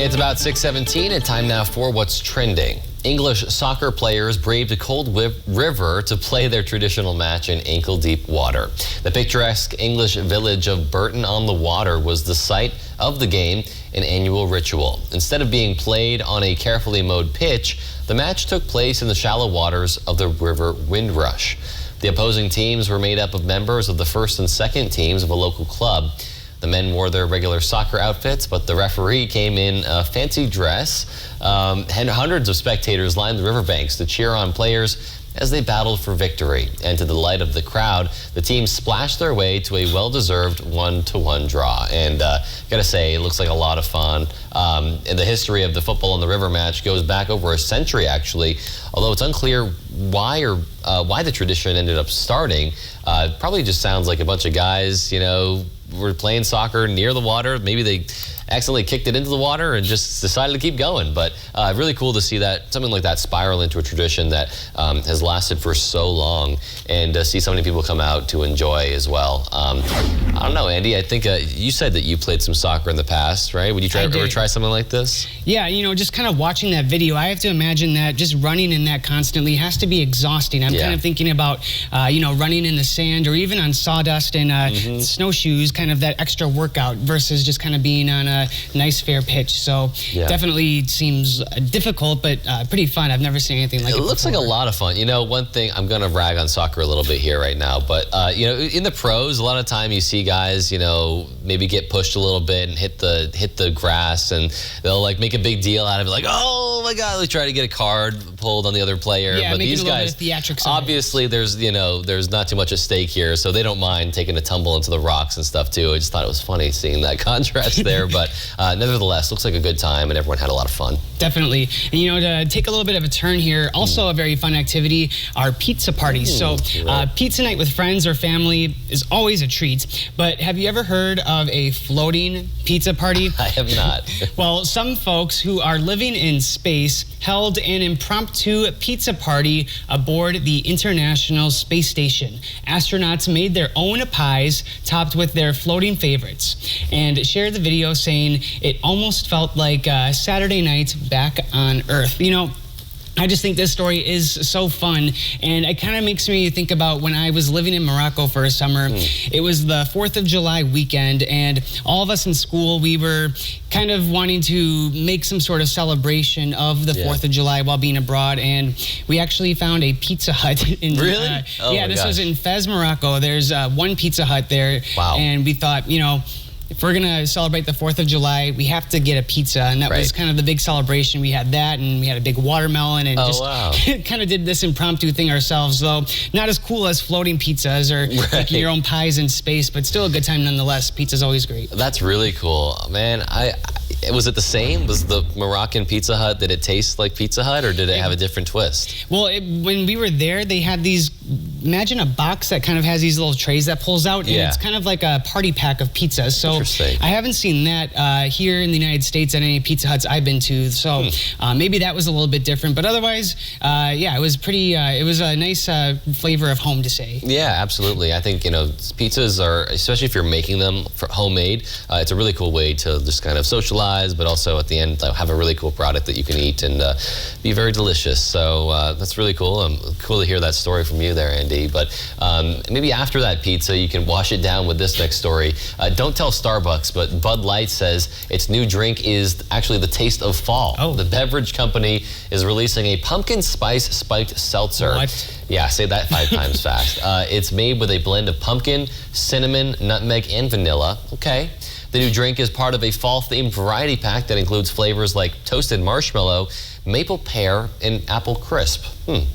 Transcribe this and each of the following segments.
It's about 6:17 and time now for what's trending. English soccer players braved a cold river to play their traditional match in ankle-deep water. The picturesque English village of Burton-on-the-Water was the site of the game, an annual ritual. Instead of being played on a carefully mowed pitch, the match took place in the shallow waters of the River Windrush. The opposing teams were made up of members of the first and second teams of a local club. The men wore their regular soccer outfits, but the referee came in a fancy dress. And hundreds of spectators lined the riverbanks to cheer on players as they battled for victory. And to the delight of the crowd, the team splashed their way to a well-deserved 1-1 draw. And gotta say, it looks like a lot of fun. And the history of the football on the river match goes back over a century, actually. Although it's unclear why the tradition ended up starting. It probably just sounds like a bunch of guys, you know, were playing soccer near the water. Maybe they accidentally kicked it into the water and just decided to keep going. But really cool to see that something like that spiral into a tradition that has lasted for so long, and see so many people come out to enjoy as well. I don't know, Andy, I think you said that you played some soccer in the past, right? Would you ever try something like this? Yeah, you know, just kind of watching that video, I have to imagine that just running in that constantly has to be exhausting. I'm kind of thinking about, you know, running in the sand or even on sawdust and snowshoes, kind of that extra workout versus just kind of being on a nice fair pitch. So definitely seems difficult, but pretty fun. I've never seen anything like it. It looks like a lot of fun. You know, one thing, I'm going to rag on soccer a little bit here right now, but you know, in the pros, a lot of time you see guys, you know, maybe get pushed a little bit and hit the grass, and they'll like make a big deal out of it, like, oh my God, they try to get a card pulled on the other player. Yeah, but these guys, obviously there's, you know, there's not too much at stake here, so they don't mind taking a tumble into the rocks and stuff too. I just thought it was funny seeing that contrast there, but nevertheless, looks like a good time and everyone had a lot of fun. Definitely. And you know, to take a little bit of a turn here, also a very fun activity are pizza parties. So pizza night with friends or family is always a treat, but have you ever heard of a floating pizza party? I have not. Well, some folks who are living in space held an impromptu pizza party aboard the International Space Station. Astronauts made their own pies topped with their floating favorites and shared the video saying it almost felt like Saturday night back on Earth. You know, I just think this story is so fun, and it kind of makes me think about when I was living in Morocco for a summer. It was the 4th of July weekend, and all of us in school, we were kind of wanting to make some sort of celebration of the 4th of July while being abroad, and we actually found a Pizza Hut. Really? Yeah, this was in Fez, Morocco. There's one Pizza Hut there, and we thought, you know, if we're going to celebrate the 4th of July, we have to get a pizza. And that was kind of the big celebration. We had that, and we had a big watermelon, and just kind of did this impromptu thing ourselves, though not as cool as floating pizzas or making your own pies in space, but still a good time nonetheless. Pizza's always great. That's really cool. Man, was it the same? Was the Moroccan Pizza Hut, did it taste like Pizza Hut, or did it have a different twist? Well, when we were there, they had these, imagine a box that kind of has these little trays that pulls out, and it's kind of like a party pack of pizzas. So I haven't seen that here in the United States at any Pizza Huts I've been to. So maybe that was a little bit different, but otherwise, yeah, it was pretty, it was a nice flavor of home, to say. Yeah, absolutely. I think, you know, pizzas are, especially if you're making them for homemade, it's a really cool way to just kind of socialize, but also at the end have a really cool product that you can eat and be very delicious. So that's really cool. Cool to hear that story from you there, Andy. But maybe after that pizza, you can wash it down with this next story. Don't tell Starbucks, but Bud Light says its new drink is actually the taste of fall. The beverage company is releasing a pumpkin spice spiked seltzer. What? Yeah, say that 5 times fast. It's made with a blend of pumpkin, cinnamon, nutmeg, and vanilla. Okay. The new drink is part of a fall-themed variety pack that includes flavors like toasted marshmallow, maple pear, and apple crisp.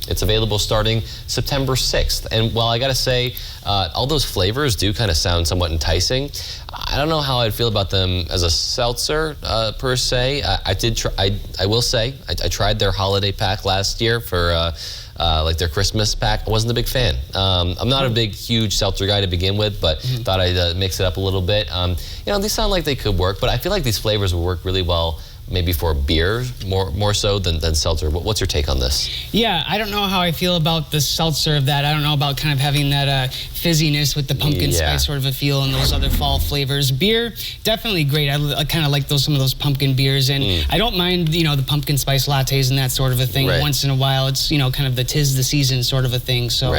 It's available starting September 6th. And while I gotta say, all those flavors do kind of sound somewhat enticing, I don't know how I'd feel about them as a seltzer per se. I will say, I tried their holiday pack last year for like their Christmas pack. I wasn't a big fan. I'm not a big, huge seltzer guy to begin with, but thought I'd mix it up a little bit. You know, these sound like they could work, but I feel like these flavors would work really well maybe for beer more so than seltzer. What's your take on this? Yeah, I don't know how I feel about the seltzer of that. I don't know about kind of having that fizziness with the pumpkin spice sort of a feel and those other fall flavors. Beer, definitely great. I kind of like some of those pumpkin beers, and I don't mind, the pumpkin spice lattes and that sort of a thing. Right. Once in a while, it's, kind of the 'tis the season sort of a thing. So,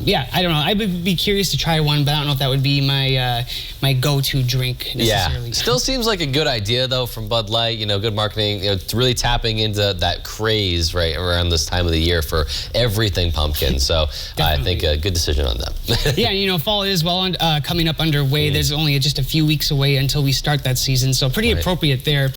yeah, I don't know. I would be curious to try one, but I don't know if that would be my my go-to drink necessarily. Yeah, still seems like a good idea though from Bud Light. Good marketing. It's really tapping into that craze right around this time of the year for everything pumpkin. So I think a good decision on them. Yeah, fall is coming up underway. There's only just a few weeks away until we start that season, so pretty appropriate there.